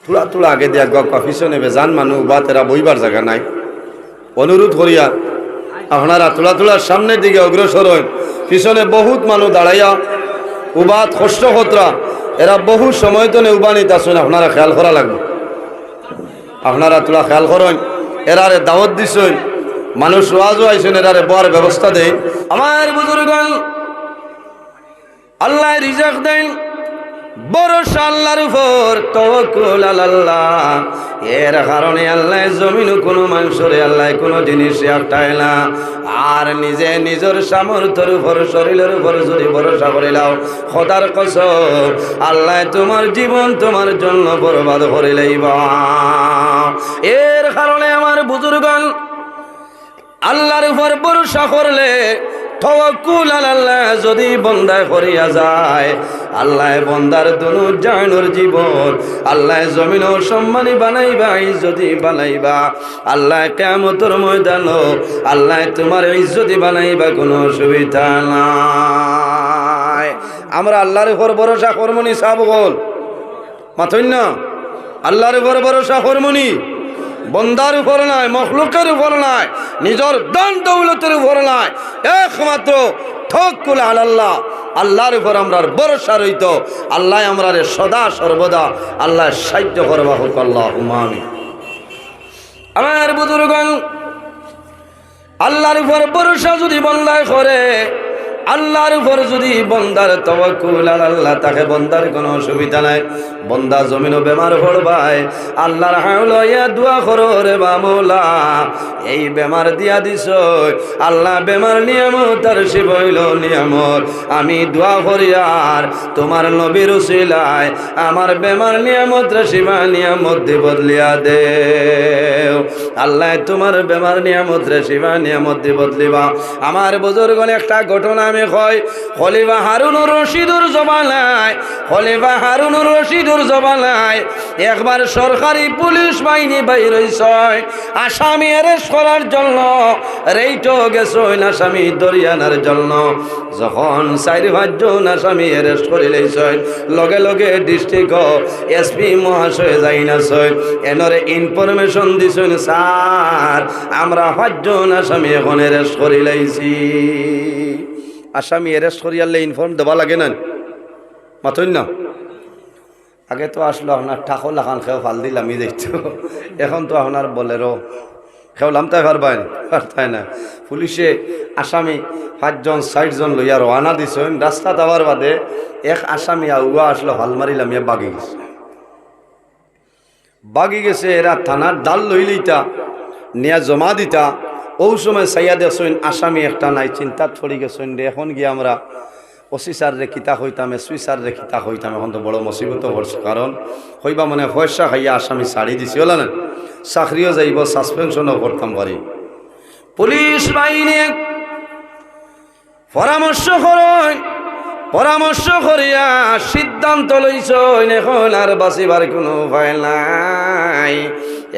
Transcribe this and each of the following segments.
তুলা তুলা আগে দিয়া গা পিছনে বেজান মানুষ বা তেরা বইবার জায়গা নাই। অনুরোধ করিয়া আপনারা তুলা তুলার সামনের দিকে অগ্রসর হন। পিছনে বহুত মানুষ দাঁড়াইয়া উবাদ কষ্ট খতরা, এরা বহু সময় তো উবানিত আসুন, আপনারা খেয়াল করা লাগবে। আপনারা তুলা খেয়াল করেন, এরারে দাওয়াত দিছেন, মানুষ ওয়াজও আইছেন, এরারে বর ব্যবস্থা দেন। আমার বুজুর্গণ, আল্লাহ রিজক দেন, ভরসা আল্লাহর উপর, তাওয়াক্কুল আলাল্লাহ। এর কারণে আল্লাহ জমিন কোনো মানুষরে আল্লাহ কোনো জিনিস একটাই না। আর নিজে নিজের সামর্থ্যের উপর শরীরের উপর যদি ভরসা করে লাও, খোদার কসম আল্লাহ তোমার জীবন তোমার জন্য বরবাদ করে লইবা। এর কারণে আমার বুজুর্গণ, আল্লাহর উপর ভরসা করলে, তাওয়াক্কুল আলাল্লাহ যদি বন্দায় করিয়া যায়, আল্লাহ বন্দার দুনু জাহানের জীবন আল্লাহ জমিনও সম্মানী বানাইবা, ইজ্জতি বানাইবা। আল্লাহ কিয়ামতের ময়দানও আল্লাহ তোমার ইজ্জতি বানাইবা, কোনো অসুবিধা নাই। আমরা আল্লাহর উপর ভরসা করমনি সাব বল মাথইন না, আল্লাহর উপর ভরসা করমনি, বন্দার উপর নাই, মখলুকের উপর নাই, নিজের দান দৌলতের উপর নাই, একমাত্র তাওয়াক্কুল আলাল্লাহ, আল্লাহর উপর আমরা ভরসা রইত। আল্লাহ আমরা সদা সর্বদা আল্লাহ সাহায্য করবা হোক, আল্লাহুম্মা আমিন। আমার বুজুর্গণ, আল্লাহর উপর ভরসা যদি বন্দায় করে, আল্লাহর উপর যদি বন্দার তাওয়াক্কুল আলাল্লাহ তাকে, বন্দার কোনো অসুবিধা নাই। বন্দা জমিনও বেমার পড়বায়, আল্লাহর হাওলাইয়া দোয়া করো রে বামুলা, এই বেমার দিয়া দিছ আল্লাহ, বেমার নিয়ামত আর শিব হইল নিয়ামত। আমি দোয়া করি আর তোমার নবীর উসিলায় আমার বেমার নিয়ামত রে শিবা নিয়ামত দি বদলিয়া দে। আল্লাহ তোমার বেমার নিয়ামত রে শিবা নিয়ামত দি বদলিবা। আমার বুজুর্গণ, একটা ঘটনা আমি কই, খলিফা হারুনুর রশিদুর জমানায়, খলিফা হারুনুর রশিদুর জমানায় একবার সরকারি পুলিশ বাহিনী বাইর হইছে আসামি অ্যারেস্ট করার জন্য, রেইটো গেছেন আসামি দরিয়ানার জন্য। যখন 4-5 জন আসামি অ্যারেস্ট করে লইছেন, লগে লগে ডিস্ট্রিক্ট এসপি মহাশয় যাই না ছয়, এনরে ইনফরমেশন দিছেন, স্যার আমরা 5 জন আসামি এখন অ্যারেস্ট করে লাইছি। আসামি অ্যারেস্ট করিয়ালে ইনফর্ম দেওয়া লাগে না, মাথইন না। আগে তো আসলো আপনার ঠাকুর লাখান খেয়ে ফাল দিলাম দেখতো, এখন তো আপনার বলেরও খেলাম তাই পারবেন, তাই না। পুলিশে আসামি 5 জন 60 জন লইয়া রওনা দিছেন। রাস্তা যাওয়ার বাদে এক আসামি আউয়া আসলো, হাল মারিলাম, ইয়া বাগি গেছে। এরা থানার ডাল লইলিতা নিয়া জমা দিতা। ও সময় সাইয়া দেখছেন আসামি একটা নাই, চিন্তা ছড়ি গেছেন রে। এখন গিয়ে আমরা ওসি স্যার রে কিতা হইতাম, এসপি স্যার রে কিতা হইতাম, এখন তো বড় মুসিবত পড়ছে। কারণ হইবা মানে পয়সা খাইয়া আসামি ছাড়ি দিছি, হল না, চাকরিও যাইব, সাসপেনশনও করতাম পারি। পুলিশ বাহিনী পরামর্শ করিয়া সিদ্ধান্ত লইছেন, এখন আর বাঁচিবার কোনো উপায় নাই।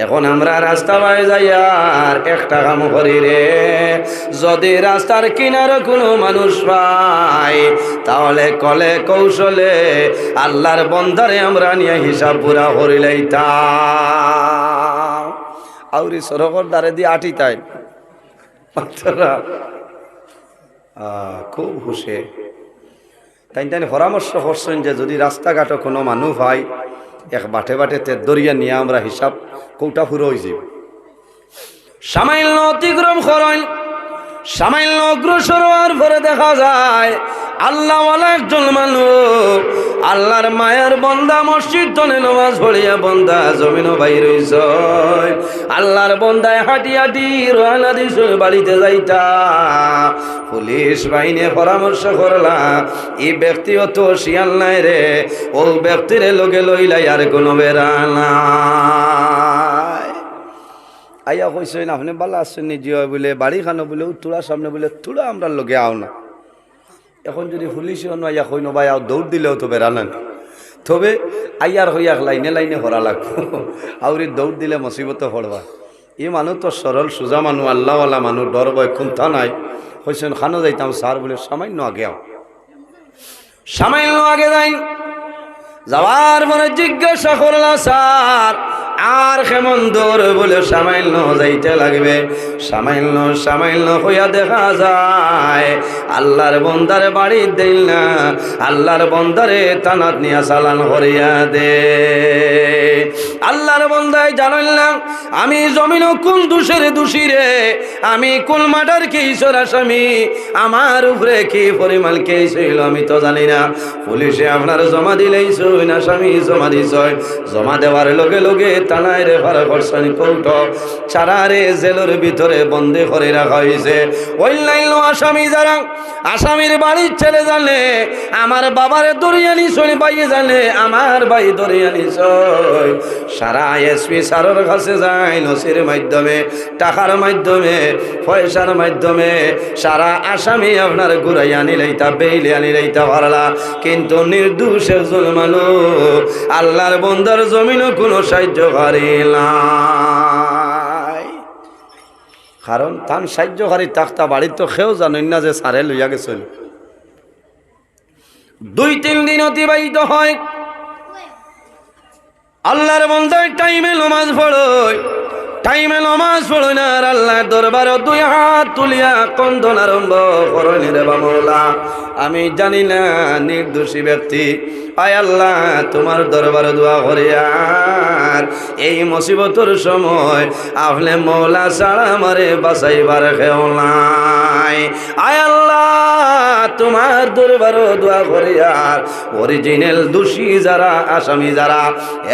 এখন আমরা রাস্তা বাই যাইয়ার একটা কাম করি রে, যদি রাস্তার কিনারে কোনো মানুষ পাই, তাহলে কলে কৌশলে আল্লাহর বন্দারে আমরা নিয়ে হিসাব পুরা করি লইতাম। আউরি সরকর দ্বারে দিয়ে আটি তাই খুব হুশে তাই পরামর্শ করছেন যে যদি রাস্তাঘাটে কোনো মানুষ হয়, এক বাটে বাটে তের দরিয়া নিয়ে আমরা হিসাব কৌটা ফুরো হয়ে যাব। সামান্য অতিক্রম করেন, সামান্য অগ্রসর হওয়ার পরে দেখা যায় আল্লাহওয়ালা একজন মানুষ, আল্লাহর মায়ের বন্দা, মসজিদ তনে নামাজ পড়িয়া বন্দা জমিনও বাইর হইছ, আল্লাহর বন্দায় হাঁটি হাঁটি রওনা দিছ বাড়িতে যাইতা। পুলিশ বাহিনী পরামর্শ করলা, এই ব্যক্তিও তো শিয়াল নাই রে, ও ব্যক্তিরে লগে লইলাই আর কোনো বেড়া নাই। আইয়া কইছেন আপনি বালা আসছেন নিজে বলে, বাড়ি খানো বলে তোরা সামনে বলে, তোরা আমরা লগে আও না। এখন যদি পুলিশ আইয়া কইন ভাই আও, দৌড় দিলেও তো বেড়া না, তবে আইয়ার হইয়া লাইনে লাইনে হরা লাগবো, আউরি দৌড় দিলে মুসিবত পড়বা। এই মানুষ তো সরল সোজা মানুষ, আল্লাহওয়ালা মানুষ, ডর ভয় খুন্থা নাই। কইছেন খানো যাইতাম স্যার বলে, সামান্য আগে আও, সামান্য আগে যাই। যাওয়ার পরে জিজ্ঞাসা করলা স্যার আর কেমন দূর? বলে সামান্য যাইতে লাগবে। সামান্য হইয়া দেখা যায় আল্লাহর বন্দার বাড়ি দেই না, আল্লাহর বন্দারে তানাত নিয়া চালান করিয়া দে। আল্লাহর বন্দায় জানাল না আমি জমিন কোন দোষের দোষী রে, আমি কোন মার্ডার কেসের আসামি, আমার উপরে কি পরিমাণ কেস হইল আমি তো জানি না। পুলিশে আপনার জমা দিলেই সই না, স্বামী জমা দিছ, জমা দেওয়ার লগে লগে থানায় রেফার করছেন কোর্ট, সারারে জেলের ভিতরে বন্দি করে রাখা হয়েছে। অন্যান্য আসামি যারা আসামির বাড়ির ছেলে জানে আমার বাবারে দরিয়ানি চলে পাইয়ে জানে আমার ভাই দরিয়ানি চয়, সারা এসপি স্যারের কাছে যায় নসির মাধ্যমে, টাকার মাধ্যমে, পয়সার মাধ্যমে সারা আসামি আপনার ঘুরাই আনিলেইতা বেইলে আনিলেইতা পারলা, কিন্তু নির্দোষ একজন মানুষ আল্লাহর বন্দার জমিনও কোনো সাহায্য নাই। কারণ তান সাহায্যকারী তাক্তা বাড়ির তো খেয়েও জানেন না যে সারে লইয়া গেছেন। 2-3 দিন অতিবাহিত হয়, আল্লাহর বন্দার টাইমে নমাজ পড়ো না, আর আল্লাহর দরবারে 2 হাত তুলিয়া কন্দন আরম্ভ করেন রে বামলা। আমি জানি না নির্দোষী ব্যক্তি, আয় আল্লাহ তোমার দরবারে দোয়া করি, আর এই মুসিবতের সময় আপনি মৌলা ছাড়া আমারে বাঁচাইবার কেউ নাই। আয় আল্লাহ তোমার দরবারে দোয়া করি, আর অরিজিনাল দোষী যারা আসামি যারা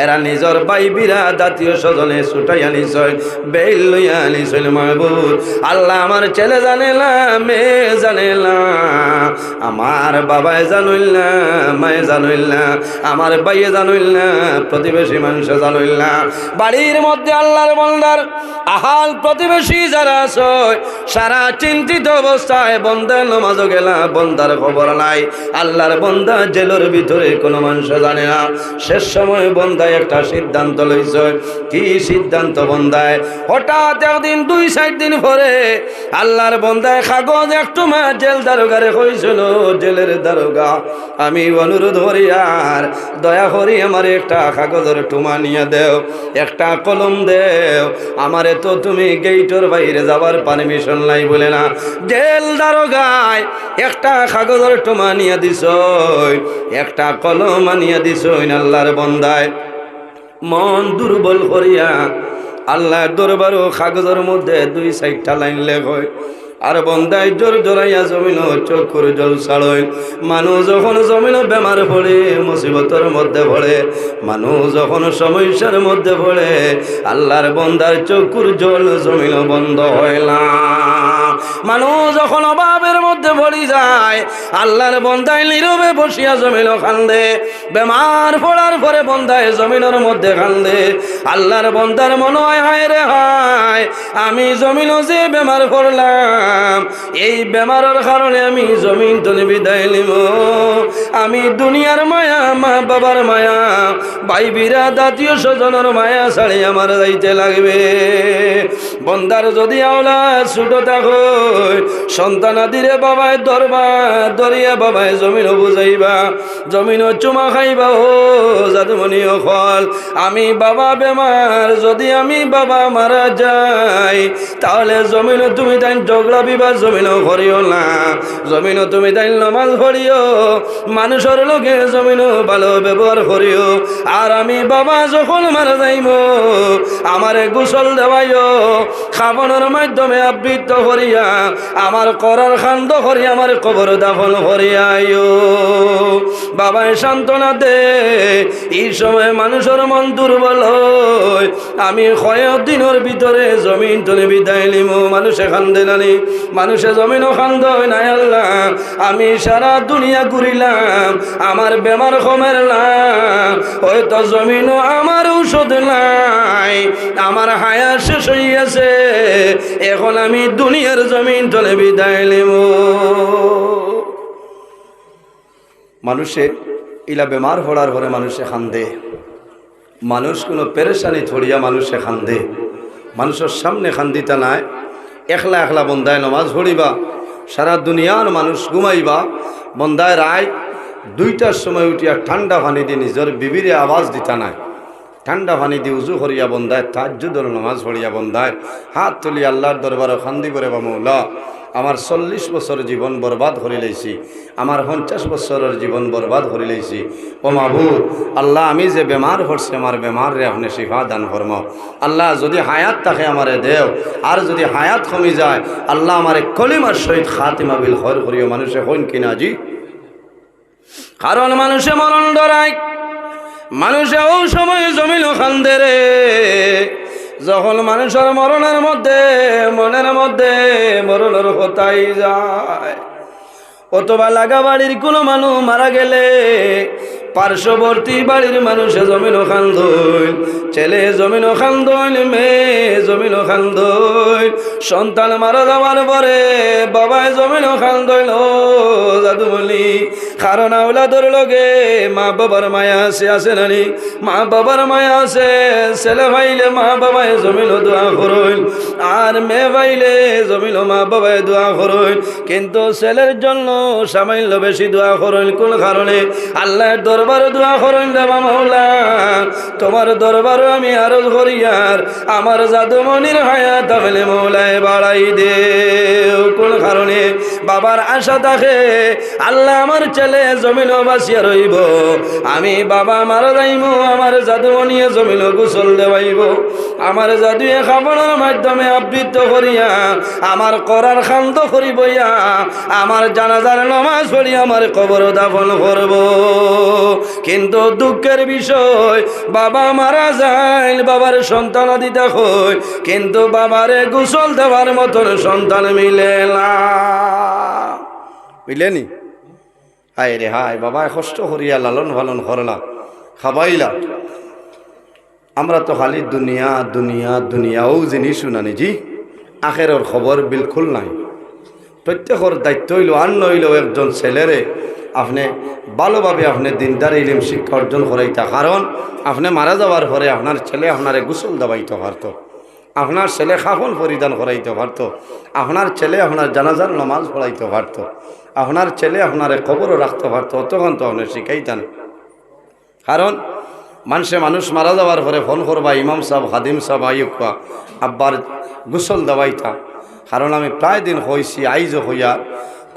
এরা নিজের ভাই বিরা জাতীয় স্বজনে ছুটাইয়া নিছয়, বেল লইয়া নিছয় মাহবুব। আল্লাহ আমার ছেলে জানে না, মেয়ে জানে না, আমার বাবায় জানইল না, মায়ে জানইল না, আমার ভাইয়ে জানইল না, প্রতিবেশী মানুষ জানইল না। বাড়ির মধ্যে আল্লাহর বন্দার আহাল প্রতিবেশী যারা আছে সারা চিন্তিত অবস্থায়, বন্দা নামাজও গেলা বন্দার খবর নাই, আল্লাহর বন্দা জেলের ভিতরে কোনো মানুষ জানে না। শেষ সময় বন্দায় একটা সিদ্ধান্ত লইছে। কি সিদ্ধান্ত? বন্দায় হঠাৎ একদিন 2-4 দিন পরে আল্লাহর বন্দায় কাগজ একটু মা জেল দারোগারে হয়েছিল, জেলের দারোগা আমি অনুরোধ করি আর দয়া করি আমার একটা কাগজের টুমা নিয়ে দেও, একটা কলম দেও, আমারে তো তুমি গেইটের বাইরে যাবার পারমিশন নাই বলে না। জেল দারোগায় একটা কাগজের টুমা নিয়ে দিছ, একটা কলম আনিয়ে দিছ। আল্লাহর বন্দায় মন দুর্বল করিয়া আল্লাহর দরবারও কাগজের মধ্যে 2-4টা লাইন লেখয়, আর বন্দায় জোর জোরাইয়া জমিন চক্ষুর জল ছাড়ই। মানুষ যখন জমিন বেমার পড়ে, মুসিবতের মধ্যে পড়ে, মানুষ যখন সমস্যার মধ্যে পড়ে, আল্লাহর বন্দার চক্ষুর জল জমিন বন্ধ হয় না। মানুষ যখন অভাবের মধ্যে পড়ে যায়, আল্লাহর বন্দায় নীরবে বসিয়া জমিন কান্দে, বেমার পড়ার পরে বন্দায় জমিনের মধ্যে কান্দে। আল্লাহর বন্দার মনে হয় হায় রে হায়, আমি জমিন যে বেমার পড়লাম, এই বেমারের কারণে আমি জমিন তনে বিদায় নিব, আমি দুনিয়ার মায়া, মা বাবার মায়া, ভাই বিরা জাতীয় স্বজনের মায়া ছাড়ি আমার যাইতে লাগবে। বন্দার যদি আওলা ছোট থাকো, সন্তানাদিরে বাবায় দরবার দরিয়া বাবায় জমিন বুঝাইবা, জমিন চুমা খাইবা, ও জাদুমণি ফল আমি বাবা বেমার, যদি আমি বাবা মারা যাই তাহলে জমিন তুমি তাই ঝগড়া বিবাদ জমিন করিও না, জমিন তুমি তাই নামাজ পড়িও, মানুষের লোকে জমিন ভালো ব্যবহার করিও। আর আমি বাবা যখন মারা যাইব আমারে গোসল দেওয়াইও, খাবনের মাধ্যমে আবৃত্ত করিয়া আমার করার খান্দ করিয়া আমার কবর দাফন করিয়াইও। বাবায় সান্ত্বনা দে, এই সময় মানুষের মন দুর্বল হয়, আমি কয়েকদিনের ভিতরে জমিন তলে বিদায় নিব। মানুষে খান্দে নানি, মানুষে জমিনও খান্দ নাই। আল্লাহ আমি সারা দুনিয়া ঘুরিলাম, আমার বেমার কমের না, হয়তো জমিনও আমার ঔষধ নাই, আমার হায়া শেষ হইয়াছে, এখন আমি দুনিয়ার জমিন তলে বিদায় নিব। মানুষে ইলা বেমার হওয়ার পরে মানুষে খান্দে, মানুষ কোনো পেরেশানি থড়িয়া মানুষে খান্দে, মানুষের সামনে খান্দিতা নাই, একলা একলা বন্দায় নমাজ পড়িবা, সারা দুনিয়ার মানুষ ঘুমাইবা, বন্দায় রায় 2টার সময় উঠিয়া ঠান্ডা পানি দিয়ে নিজের বিবিরে আওয়াজ দিতা নাই, ঠান্ডা পানি দিয়ে উজু করিয়া বন্ধায়, তাহাজ্জুদের নামাজ পড়িয়া বন্ধায়, হাত তুলি আল্লাহর দরবারে খান্দি করে বা মৌলা আমার 40 বছর জীবন বরবাদ করে লাইছি, আমার 50 বছরের জীবন বরবাদ করে লাইছি। ও মাবুদ আল্লাহ, আমি যে বেমার হচ্ছে আমার বেমার রে আপনি শিফা দান ফরম। আল্লাহ যদি হায়াত থাকে আমারে দেও, আর যদি হায়াত কমি যায় আল্লাহ আমারে কলিমার সহিত খাতিমা বিল খৈর করিও। মানুষে হইন কিনা জি? কারণ মানুষে মরণ ডরায়, মানুষে ও সময় জমিল খান্দে রে, যখন মানুষের মরণের মধ্যে মনের মধ্যে মরণের কথাই যায়। অথবা লাগা বাড়ির কোনো মানুষ মারা গেলে পার্শ্ববর্তী বাড়ির মানুষে জমিন খান্দইল, ছেলে জমিন খান্দইল, মেয়ে জমিন খান্দইল, সন্তান মারা যাওয়ার পরে বাবায় জমিন খান্দইল। ও জাদু বলি, কারণ আওলাদর লগে মা বাবার মায়া আছে নানি? মা বাবার মায়া আছে। ছেলে ভাইলে মা বাবায় জমিন দোয়া করইল, আর মেয়ে ভাইলে জমিন মা বাবায় দোয়া করইল, কিন্তু ছেলের জন্য সামান্য বেশি দোয়া করইল। কোন কারণে? আল্লাহর দরবারে দোয়া করেন দেবা মাওলা, তোমার দরবারে আমি আরজ করি আর আমার জাদুমনির হায়াত আমলে মৌলায় বাড়াই দেও। কোন কারণে? বাবার আশা থাকে আল্লাহ আমার ছেলে জমিন বাঁচিয়া রইব, আমি বাবা মারা যাইব, আমার জাদুমনিয়ে জমিন গোসল দেওয়াইব, আমার জাদুয়ে খাবনের মাধ্যমে আবৃত্ত করিয়া আমার করার খান্ত করিবইয়া আমার জানাজার নামাজ পড়ি আমার কবর দাফন করব। কিন্তু দুঃখের বিষয় বাবা মারা যায়, বাবার সন্তান দিতে হয়, কিন্তু বাবারে গোসল দেওয়ার মতন সন্তান মিলে না। মিলেনি? হায় রে হায়, বাবা কষ্ট করিয়া লালন পালন করলা, খাবাইলা, আমরা তো খালি দুনিয়া দুনিয়া দুনিয়াও জিনিস শুনানি জি, আখেরের খবর বিলকুল নাই। প্রত্যেকের দায়িত্ব হইল আর নইল একজন ছেলেরে আপনি ভালোভাবে আপনি দিনদার ইলম শিক্ষা অর্জন করাইতা, কারণ আপনি মারা যাওয়ার পরে আপনার ছেলে আপনারে গোসল দেওয়াইতে পারত, আপনার ছেলে কাফন পরিধান করাইতে পারত, আপনার ছেলে আপনার জানাজার নামাজ পড়াইতে পারত, আপনার ছেলে আপনারে কবরও রাখতে পারত, তখন তো আপনি শিখাইতেন। কারণ মানুষ মারা যাওয়ার পরে ফোন করবা, ইমাম সাহেব হাদিম সাহেব আইবা আব্বার গোসল দেওয়াইতা। কারণ আমি প্রায় দিন হয়েছি আইজও হইয়া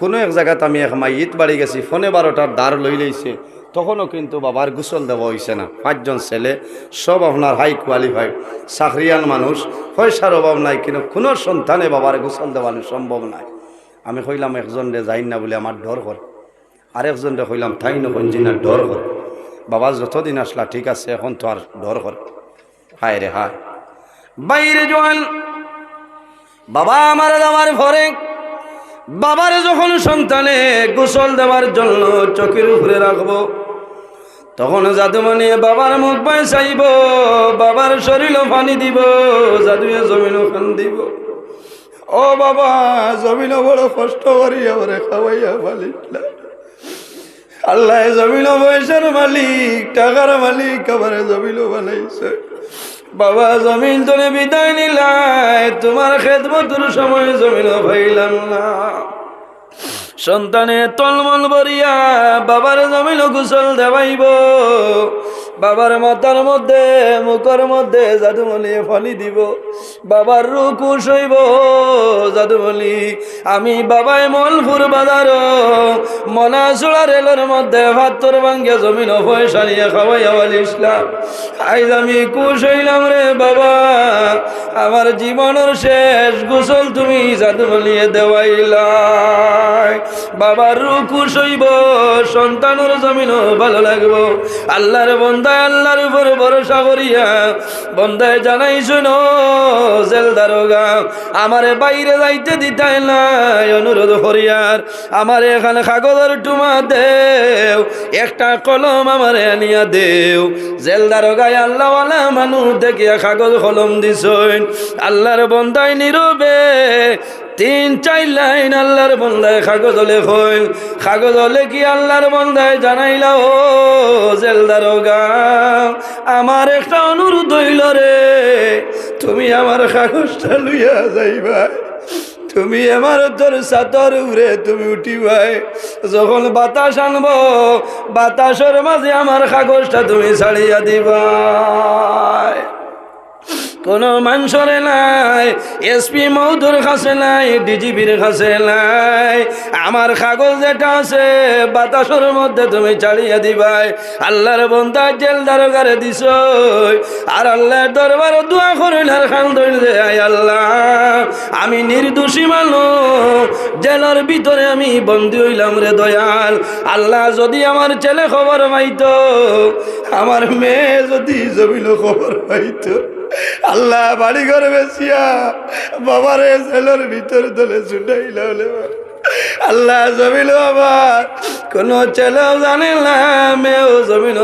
কোনো এক জায়গাতে আমি এক মাইয়িত বাড়ি গেছি, ফোনে 12টার দ্বার লই লইছে, তখনও কিন্তু বাবার গোসল দেওয়া হয়েছে না। 5 জন ছেলে, সব আপনার হাই কোয়ালিফাইড চাকরিয়ান মানুষ, পয়সার অভাব নাই, কিন্তু কোনো সন্তানে বাবার গোসল দেওয়ানো সম্ভব নাই। আমি কইলাম একজন রে যাই না বলে আমার ডর করে, আরেকজন রে কইলাম তাই নকন জিনার ডর করে। বাবা যতদিন আসলা ঠিক আছে, এখন তো আর ডর করে। হায় রে হায়, বাইরে জোয়ান বাবা আমার যাওয়ার পরে বাবার যখন সন্তানে গোসল দেওয়ার জন্য চোখের উপরে রাখবো, তখন জাদুমনি বাবার মুখ পায় চাইব, বাবার শরীরও পানি দিব, জাদুয়ে জমিনও খান দিব। ও বাবা, জমিনও বড় কষ্ট করি আমারে খাওয়াইয়া পালিলা, আল্লাহ জমিনও পয়সার মালিক, টাকার মালিক, আমারে জমিনও বানাইছে। বাবা জমিন তোরে বিদায় নিলাই, তোমার খেদমতের সময় জমিনও পাইলাম না। সন্তানে তলমল বরিয়া বাবার জমিন গোসল দেওয়াইব, বাবার মাথার মধ্যে মুখের মধ্যে জাদুমলি ফলি দিব, বাবার রুকুশ হইব। জাদুমলি আমি বাবাই মলপুর বাজার মনাচুড়া রেলের মধ্যে ভাতর ভাঙ্গে জমিন পয়সা নিয়ে খাওয়াইয়া বলিসলাম, আইজ আমি কুশ হইলাম রে বাবা, আমার জীবনের শেষ গোসল তুমি জাদুমলিয়ে দেওয়াইলাই। বাবার রুকুশ হইব, সন্তানের জমিনও ভালো লাগবো। আল্লাহর বন্দায় আল্লাহর উপর ভরসা করিয়া বন্দায় জানাই শুনো জেল দারোগা আমারে বাইরে যাইতে দিতাই নাই, অনুরোধ করিয়ার আমারে এখানে কাগজের টুমা দেও, একটা কলম আমারে আনিয়া দেও। জেল দারোগায় আল্লাহওয়ালা মানুষ দেখিয়া কাগজ কলম দিছইন। আল্লাহর বন্দায় নীরবে 3-4 লাইন আল্লাহর বন্দায় কাগজ লেখইন। কাগজ লেখি আল্লাহর বন্দায় জানাইলা, ও জেল দারোগা আমার একটা অনুরোধ হইল রে, তুমি আমার কাগজটা লইয়া যাইবা, তুমি আমার তোর ছাতর উপরে তুমি উঠিবাই, যখন বাতাস আনবো বাতাসের মাঝে আমার কাগজটা তুমি ছাড়িয়া দিবাই। কোন মানুষরে নাই, এসপি মহোদয়ের কাছে নাই, ডিজিপির কাছে নাই, আমার কাগজ যেটা আছে বাতাসের মধ্যে তুমি ছাড়িয়ে দিবাই। আল্লাহর বান্দা জেল দারোগারে দিছ, আর আল্লাহর দরবারে দোয়া করিল আর খান ধরে, আয় আল্লাহ আমি নির্দোষী মানুষ, জেলার ভিতরে আমি বন্দী হইলাম রে দয়াল। আল্লাহ যদি আমার ছেলে খবর পাইতো, আমার মেয়ে যদি জমিল খবর পাইতো, আল্লাহ বাড়ি ঘর বেশিয়া বাবারে ছেলের ভিতর দলে ছুটাইল, আল্লাহ জমিল আবার কোন ছেলেও জানে না, মেয়েও জমিল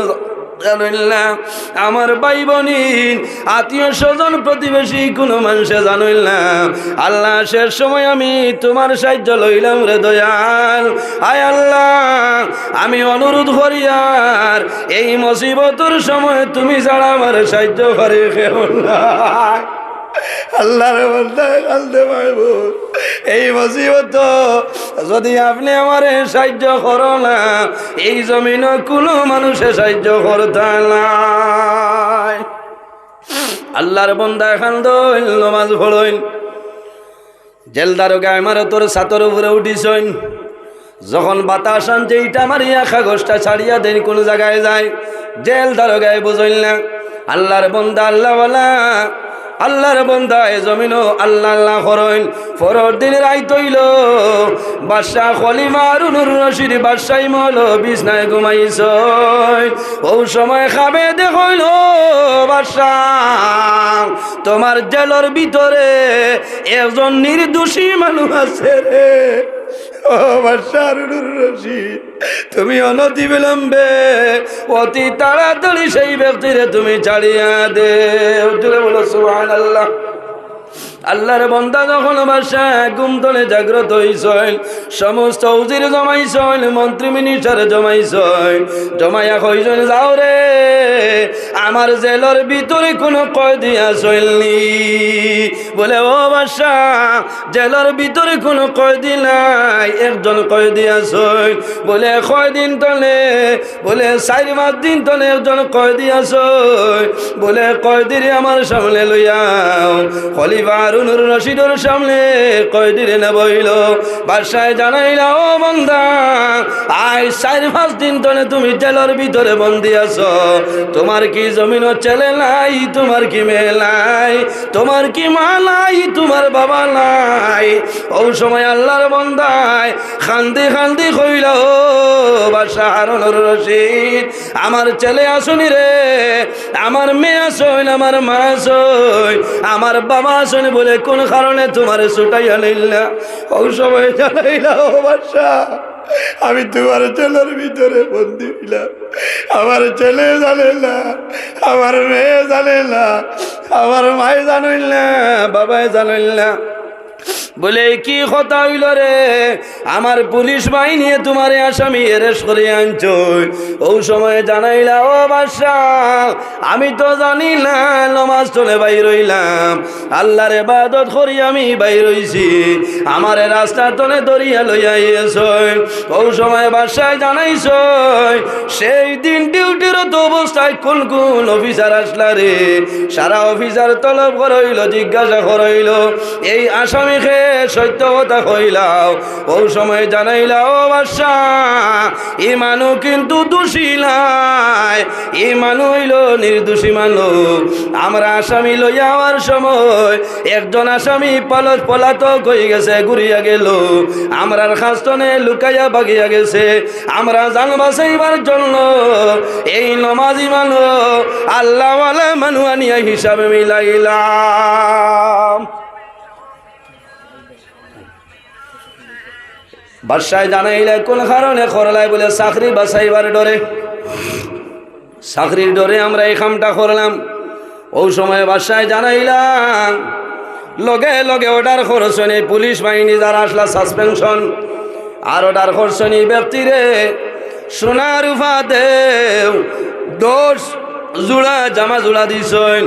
জানেন না, আমার ভাই বোন আত্মীয় স্বজন প্রতিবেশী কোনো মানুষে জানেন না। আল্লাহ শেষ সময় আমি তোমার সাহায্য লইলাম রে দয়াল। আয় আল্লাহ আমি অনুরোধ করি, আর এই মুসিবতের সময় তুমি ছাড়া আমার সাহায্য করে কেউ নাই। আল্লাহর বান্দা কালতে পারবো, এই মুসিবত যদি আপনি আমার সাহায্য করো না, এই জমিনে কোনো মানুষের সাহায্য করতে নাই। আল্লাহর বান্দা খান দইল নামাজ পড়ইন, জেল দারোগা আমার তোর ছাতর উপরে উঠিছইন, যখন বাতাস আনছে এইটা মারিয়া কাগজটা ছাড়িয়া দেন কোন জায়গায় যায়, জেল দারোগায় বুঝইল না। আল্লাহর বান্দা আল্লাহওয়ালা, আল্লাহর বান্দা এ জমিনও আল্লাহ আল্লাহ করেন। পরের দিন রাইত হইল, বাদশাহ খলিফা হারুনুর রশিদ বাদশাহী মহল বিছনায় ঘুমাইছ, ও সময় খাবে দেখইল বাদশাহ তোমার জেলের ভিতরে একজন নির্দোষী মানুষ আছে রে। ও বাদশাহ হারুনুর রশিদ, তুমি অনতি বিলম্বে অতি তাড়াতাড়ি সেই ব্যক্তিরে তুমি ছাড়িয়া দে। বলো সুবহানাল্লাহ। আল্লাহর বান্দা যখন বাদশাহ ঘুম থেকে জাগ্রত হইছেন, সমস্ত উজির জমাইছেন, মন্ত্রী মিনিস্টার জমাইছেন, জমাইয়া কইছেন যাও রে, আমার জেলের ভিতরে কোনো কয়েদি আসেননি। বলে ও বাদশাহ জেলের ভিতরে কোনো কয়েদি নাই, একজন কয়েদি আছেন। বলে কয়দিন তলে? বলে 4-5 দিন তলে একজন কয়েদি আছেন। বলে কয়েদিরে আমার সামনে লইয়াও। খলিফা হারুনুর রশিদের সামনে কয়েদিরে না বইল। বাদশাহ জানাইলা ও বান্দা, আজ 4-5 দিন তলে তুমি জেলের ভিতরে বন্দি আছো, তোমার কি জমিন ছেলে নাই, তোমার কি মেয়ে নাই, তোমার কি মা নাই, তোমার বাবা নাই। ও সময় আল্লাহর বান্দায় খান্দি খান্দি কইল ও বাদশাহ হারুনুর রশিদ, আমার ছেলে আসুনি রে, আমার মেয়ে আসুন, আমার মা আসুন, আমার বাবা আসুন। বলে কোন কারণে তোমার ছুটাইয়া নিলা? ও সময় জানাইলা ও বাদশাহ, আমি তোমার ছেলের ভিতরে বন্দি হইলাম, আমার ছেলে জানে না, আমার মেয়ে জানে না, আমার মায়ে জানিল না, বাবাই জানিল না। বলে কি কথা হইল রে? আমার পুলিশ বাহিনী তোমার আসামি এরেস্ট করে আনছ। ও সময় জানাইলা ও বাদশাহ, আমি তো জানি না, নমাজ চলে বাইর হইলাম, আল্লাহর ইবাদত করি আমি বাইর হইছি, আমার রাস্তা তলে দরিয়া লইয়া এস। ও সময় বাদশাহ জানাইছ সেই দিন ডিউটিরত অবস্থায় কোন কোন অফিসার আসলা রে? সারা অফিসার তলব করইল, জিজ্ঞাসা করইল, এই আসামিকে সত্য কথা কইলাও। ও সময় জানাইলা ও বাদশাহ, এই মানুষ কিন্তু দোষী নাই, এই মানুষ হইল নির্দোষী মানুষ। আমরা আসামি লইয়া যাওয়ার সময় একজন আসামি পলাতক হয়ে গেছে, ঘুরিয়া গেল, আমরার খাস্তনে লুকাইয়া বাগিয়া গেছে। আমরা জান বাঁচাইবার জন্য এই নমাজি মানুষ আল্লাহওয়ালা মানুষ আনিয়া হিসাবে মিলাইলাম। বাদশাহ জানাইলে কোন কারণে করলাই? বলে চাকরি বাঁচাইবার ডরে, চাকরির ডরে আমরা এই কামটা করলাম। ওই সময় বাদশাহ জানাইলাম, লগে লগে অর্ডার করছেন এই পুলিশ বাহিনী যারা আসলা সাসপেনশন, আর অর্ডার করছেন এই ব্যক্তিরে সোনা রূপা দেও 10 জোড়া জামা জোড়া দিছেন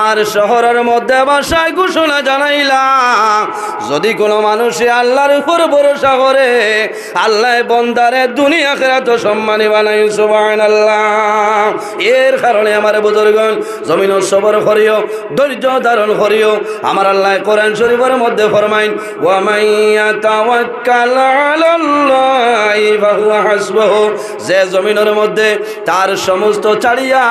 আর শহরের মধ্যে বাসায় ঘোষণা জানাইলাম যদি কোনো মানুষে আল্লাহর উপর ভরসা করে আল্লাহ বন্দারে দুনিয়া আখিরাত সম্মানী বানাই সুবহানাল্লাহ। এর কারণে আমার বুজুর্গণ জমিন সবর করিও, ধৈর্য ধারণ করিও। আমার আল্লাহ কোরআন শরীফের মধ্যে ফরমাইন ওয়া মাইয়া তাওয়াক্কাল আলাল্লাহি ফাহুয়া হাসবুহু, যে জমিনের মধ্যে তার সমস্ত ছাড়িয়া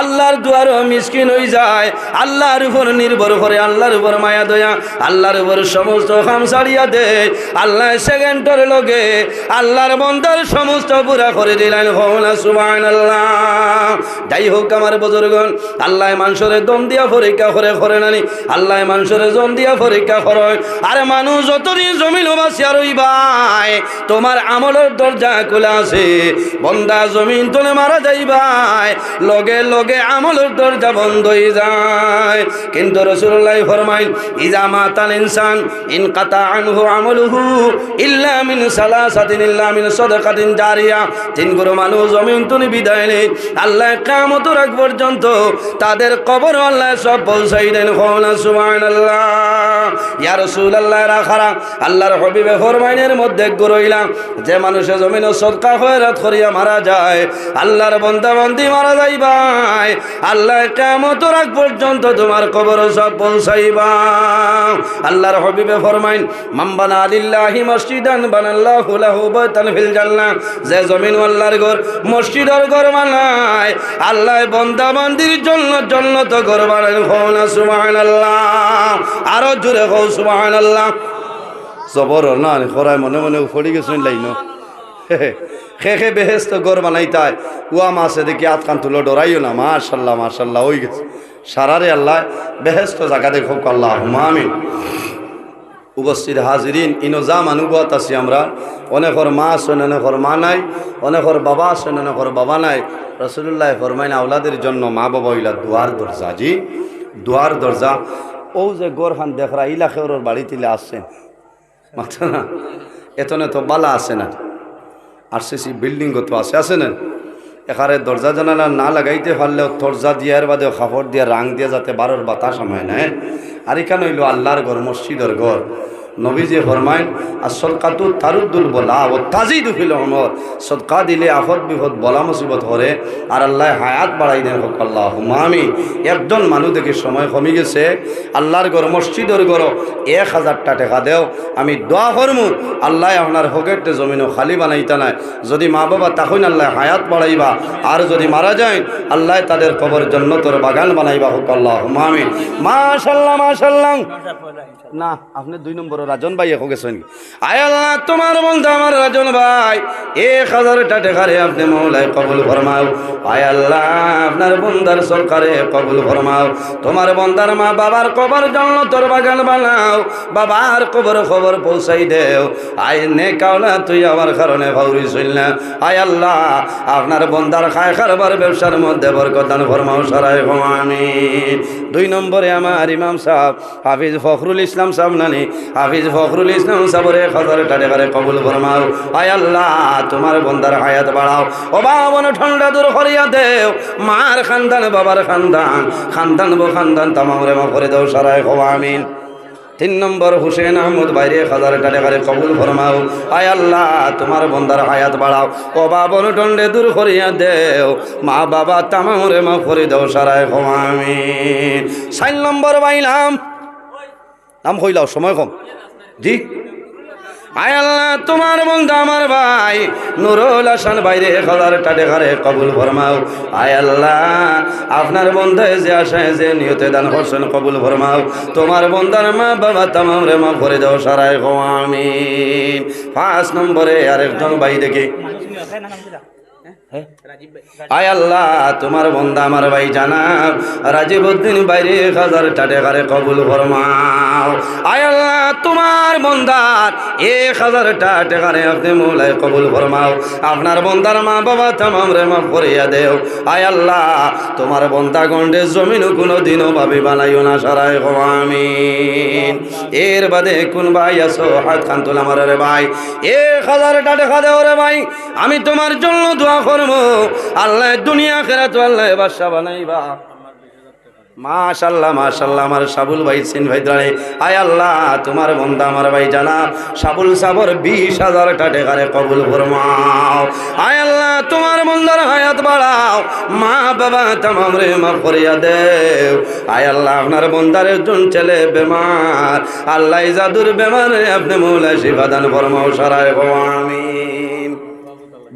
আল্লাহর দুয়ারও মিসকিন হয়ে যায়, আল্লাহর উপর নির্ভর করে, আল্লাহর উপর মায়া দয়া, আল্লাহর উপর সমস্ত কাম ছাড়িয়া দেয়, আল্লাহ সেকেন্ডের লগে আল্লাহর বন্দার সমস্ত পুরা করে দিলেন। হওনা সুবহানাল্লাহ। যাই হোক আমার বুজুর্গণ, আল্লাহ মানুষের দম দিয়া পরীক্ষা করে নানি, আল্লাহ মানুষের জম দিয়া পরীক্ষা করে। আরে মানুষ যতদিন জমিন বাসিয়া রইবাই তোমার আমলের দরজা খোলা আছে, বন্দা জমিন তোলে মারা যাইবাই লগে লগে আমলের দরজা বন্ধ হয়ে যায়। কিন্তু রাসূলুল্লাহ ফরমাইন ইজা মাতাল ইনসান ইনকাতা আনহু আমলুহু ইল্লা মিন সালাসাতিন ইল্লা মিন সাদাকাতিন জারিয়া, তিন গুরু মানুষ জমিন তুলে বিদায় নেই, আল্লাহ কিয়ামতের আগ পর্যন্ত তাদের কবর আল্লাহ সব পৌঁছাই দেন। হওনা সুবহানাল্লাহ। ইয়া রাসূলুল্লাহ রাখারা আল্লাহর হাবিবে ফরমাইনের মধ্যে গুরইলাম যে মানুষে জমিন সদকা খয়রাত করিয়া মারা যায়, আল্লাহর বান্দা বান্দি মারা যাইবাই আল্লাহ কিয়ামতের আগ পর্যন্ত তোমার কবর সব পৌঁছাইবা। আল্লাহর হাবিবে ফরমাইন মান বানা লিল্লাহি মসজিদান বানাল্লাহু লাহু বাইতান ফিল জান্নাহ, যে জমিন আল্লাহর ঘর মসজিদের ঘর বানায় আল্লাহ বান্দা বান্দির জন্য জান্নাত ঘর বানায়। হওনা সুবহানাল্লাহ। আরো জোরে হও সুবহানাল্লাহ। জবর না খরায় মনে মনে পড়ে গেছেন লাইনো খে বেহেস্ত ঘর বানাইতাই উয়া মাসে দেখি আতকান তুলো ডরাইও না। মাশাল্লাহ মাশাল্লাহ হয়ে গেছে সারারে আল্লাহ বেহেস্ত জায়গা দেখো আল্লাহ আমিন। উপস্থিত হাজিরিন ইনো যা মানুবত আছি আমরা, অনেকর মা আছেন অনেকর মা নাই, অনেকর বাবা আছেন অনেকর বাবা নাই। রাসূলুল্লাহ ফরমাইন আওলাদের জন্য মা বাবা হইলা দুয়ার দরজা। জি দুয়ার দরজা। ও যে গোরখান দেখরা ইলাকের বাড়িতে আসছেন মাত্র না, এতনে তো বালা আছে না, আরসিসি বিল্ডিং তো আছে না, এখানে দরজা জানালা না লাগাইতে পারলেও দরজা দিয়ার বাদে কাপড় দিয়ে রাং দিয়ে যাতে বারোর বাতাস আমায় নেয়। আর এখানে হইল আল্লাহর ঘর মসজিদের ঘর। নবীজি ফরমাইন আর সদকাতু তারুদ্দুল বলা ও তাজিদু ফিল উমর, সদকা দিলে আফত বিপদ বলা মুসিবত করে আর আল্লাহ হায়াত বাড়াই দেন। হোক আল্লাহুম্মা আমিন। একজন মানুষ দেখে সময় কমে গেছে, আল্লাহর ঘর মসজিদের ঘর 1000 টাকা দেও, আমি দোয়া করমু আল্লাহ আপনার হকেটে জমিনও খালি বানাইতা নাই। যদি মা বাবা তখন আল্লাহ হায়াত বাড়াইবা, আর যদি মারা যায় আল্লাহ তাদের কবর জান্নাতের বাগান বানাইবা। হোক আল্লাহুম্মা আমিন। মাশাআল্লাহ মাশাআল্লাহ। না আপনি 2 নম্বর রাজন ভাই এখন গেছেন। আয় আল্লাহ তোমার বন্ধু আমার রাজন ভাই 1000 টাকা রে আপনি মৌলায় কবুল ফরমাও। আয় আল্লাহ আপনার বন্দার সরকারে কবুল ফরমাও। তোমার বন্দার মা বাবার কবর জান্নাতের বাগান বানাও, বাবার কবর খবর পৌঁছাই দেও। আয় নেক আওলাদ তুই আমার কারণে ভাউরি শুনলা। আয় আল্লাহ আপনার বন্দার খায় কারবার ব্যবসার মধ্যে বরকত দান ফরমাও সারাই আমিন। 2 নম্বরে আমার ইমাম সাহেব হাফিজ ফখরুল ইসলাম সাহেব নানি, হাফিজ ফখরুল ইসলাম সাহেবের 1000 টাকা কবুল ফরমাও। আয় আল্লাহ তোমার বন্দার হায়াত বাড়াও, ও বাবন ঠান্ডা দূর করিয়া দেও। মার খানদান বাবার খানদান খানদান বো খানদান তামাম রে মাফ করে দাও সারাই আমিন। 3 নম্বর হুসেন আহমদ বাইরে 1000 টাকা কবুল ফরমাও। আয় আল্লাহ তোমার বন্দার হায়াত বাড়াও, ও বাবন ঠান্ডে দূর করিয়া দেও। মা বাবা তামাম রে মাফ করে দাও সারাই আমিন। 4 নম্বর বাইলাম নাম হইলাও সময় কম। জি আয় আল্লাহ তোমার বন্ধু আমার ভাই নুরুল হাসান বাইরে 1000 টাকা কবুল ফরমাও। আয় আল্লাহ আপনার বন্ধু যে আশায় যে নিয়তে দান করছেন কবুল ফরমাও। তোমার বন্দার মা বাবা তামাম রে মাফ করে দাও সারাই আমিন। 5 নম্বরে আরেকজন ভাই দেখি। আয় আল্লাহ তোমার বন্দা আমার ভাই জানাব রাজীবউদ্দিন বাইরে 1000 টাকা কবুল ফরমাও। আয় আল্লাহ তোমার বন্দার 1000 টাকা আপনি মৌলায় কবুল ফরমাও। আপনার বন্দার মা বাবা তামাম রে মাফ করিয়া দেও। আয় আল্লাহ তোমার বন্দা গন্ডে জমিন কোনো দিনও ভাবি বানাইও না সারাই আমিন। এর বাদে কোন ভাই আছো হাত খান তোলা আমার রে ভাই 1000 টাকা দেও রে ভাই, আমি তোমার জন্য দোয়া করব করবো আল্লাহ দুনিয়া খেরাত আল্লাহ বাদশা বানাইবা মাশাআল্লাহ মাশাআল্লাহ আমার সাবুল ভাই সিন ভাই দাঁড়ে আয় আল্লাহ তোমার বন্দা আমার ভাই জানা সাবুল সাবর 20,000 টাকা কবুল ফরমাও আয় আল্লাহ তোমার বন্দার হায়াত বাড়াও মা বাবা তামাম রে মাফ করিয়া দেও আয় আল্লাহ আপনার বন্দার একজন ছেলে বেমার আল্লাহ জাদুর বেমারে আপনি মৌলা শিফা দান ফরমাও সারায় আমিন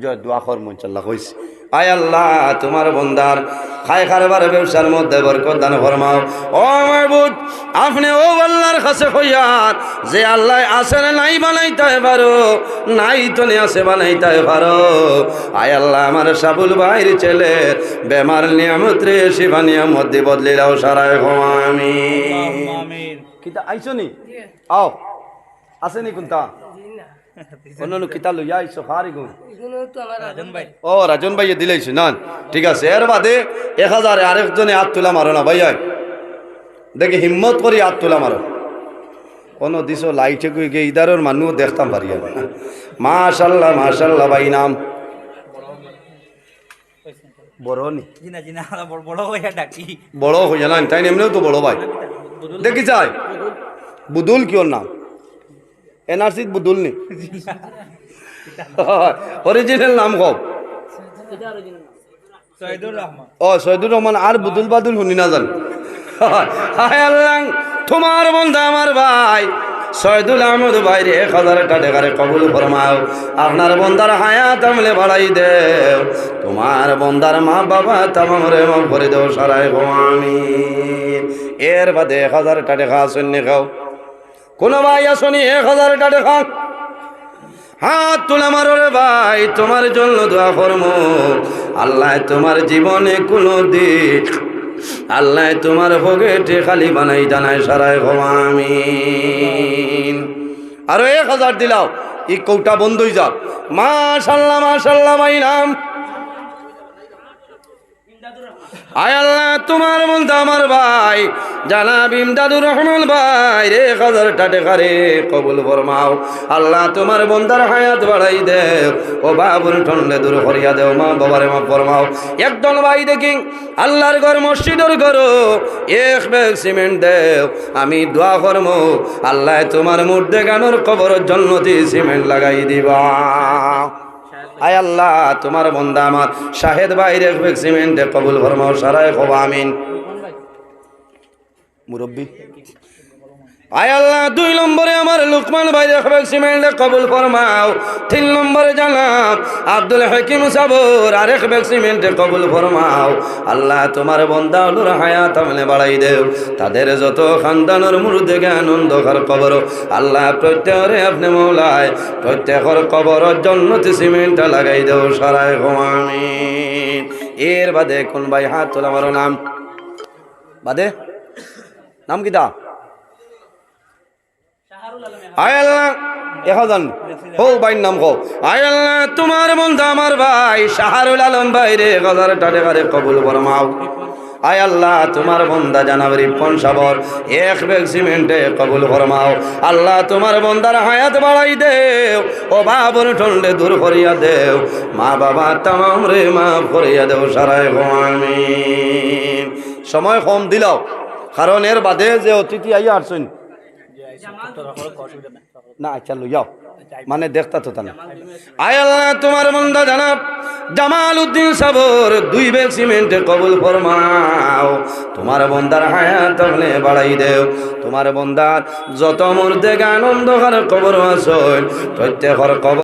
জয় দোয়া কর মুনচাল্লাহ কইছে আয় আল্লাহ তোমার বন্দার খায় খারবার ব্যবসার মধ্যে বরকত দান ফরমাও ও মাহবুব আপনি ও আল্লাহর কাছে কইয়ার যে আল্লাহ আসেন নাই বানাইতে পারো নাই তো আছে বানাইতে পারো আয় আল্লাহ আমার সাবুল ভাইয়ের ছেলে বেমার নিয়ামত রে শিবা নিয়ামত দি বদলি দাও সারায় আমিন কিতা আইছনি আও আসেনি কোনটা অন্যান্য কিতা লইয়া আইছো খারি গুণ ও রাজন ভাই দিলাইছো না ঠিক আছে এর বাদে 1000 আরেকজনে হাত তোলা মারো না ভাই দেখি হিম্মত করি হাত তোলা মারো কোন দিছ লাইটে গিয়ে ইদারের মানুষ দেখতাম পারি মাশাল্লাহ মাশাল্লাহ ভাই নাম বড় নি বড় হইয়া না তাই এমনিও তো বড় ভাই দেখি চাই বুদুল কি ওর নাম এনআরসি বুদুল নি অরিজিনাল নাম কব ও সৈয়দুর রহমান আর বুদুল বাদুল শুনি না জান হায় আল্লাহ তোমার বন্ধা আমার ভাই সৈয়দুল আহমদ ভাইরে 1000 টাকা কবুল ফরমাও আপনার বন্দার হায়াত আমলে বাড়াই দেও তোমার বন্দার মা বাবা তামাম রে মাফ করে দেও সারায় আমিন এর বাদে 1000 টাকা শুনে খাও কোন ভাই আসনি 1000 টাকা হাত তোলা মারো রে ভাই তোমার জন্য দোয়া করমু আল্লাহ তোমার জীবনে কোনো দিক আল্লাহ তোমার পকেটে খালি বানাই জানায় সারায় আমিন আরো 1000 দিলাও ই কৌটা বন্ধ হয়ে যাক মাশাআল্লাহ মাশাআল্লাহ ভাই নাম আয় আল্লাহ তোমার বন্ধু আমার ভাই জানাব ইমদাদুর রহমান ভাই রে 1000 টাকা রে কবুল ফরমাও আল্লাহ তোমার বন্দার হায়াত বাড়াই দেও ও বাবুর ঠন্ডে দূর করিয়া দেও মা বাবারে মাফ ফরমাও একদল ভাই দেখি আল্লাহর ঘর মসজিদের ঘর এক ব্যাগ সিমেন্ট দেও আমি দোয়া করমু আল্লাহ তোমার মুর্দে গানোর কবরের জন্য সিমেন্ট লাগাই দিবা আয় আল্লাহ তোমার বন্দা আমার শাহেদ ভাইরে সিমেন্টে কবুল ফরমাও সারায় আমিন মুরব্বী আয় আল্লাহ 2 নম্বরে আমার লুকমান ভাইরে সিমেন্টে কবুল ফরমাও 3 নম্বরে জানাব আব্দুল হাকিম সাবর আরেক সিমেন্টে কবুল ফরমাও আল্লাহ তোমার বন্দা ওর হায়াত আমলে বাড়াই দেও তাদের যত খানদানের মুর্দে আনন্দ কর কবর আল্লাহ প্রত্যেকরে আপনি মৌলায় প্রত্যেকর কবরের জন্নতে সিমেন্টটা লাগাই দেও সারায় আমিন এর বাদে কোন ভাই হাত তোলা মারো নাম বাদে নাম কিতা আয় আল্লাহ 1000 হো ভাইয়ের নাম কো আয় আল্লাহ তোমার বন্ধু আমার ভাই শাহরুল আলম ভাই রে 1000 টাকা রে কবুল ফরমাও আয় আল্লাহ তোমার বন্দা জানাব রিপন সাবর এক ব্যাগ সিমেন্টে কবুল ফরমাও আল্লাহ তোমার বন্দার হায়াত বাড়াই দেও ও বাবুর ঠন্ডে দূর করিয়া দেও মা বাবা তামাম রে মাফ করিয়া দেও সারায় আমিন সময় কম দিলাও কারণ এর বাদে যে অতিথি আইয়া আসছেন না আচ্ছা লইয়াও মানে দেখতা তো না আয় আল্লাহ তোমার বন্দা জানাব জামাল উদ্দিন সাবর 2 ব্যাগ সিমেন্টে কবুল ফরমাও তোমার বন্দার হায়াত আমলে বাড়াই দেও তোমার বন্দার যত মুর্দে আনন্দ কবর আসল প্রত্যেকর কবর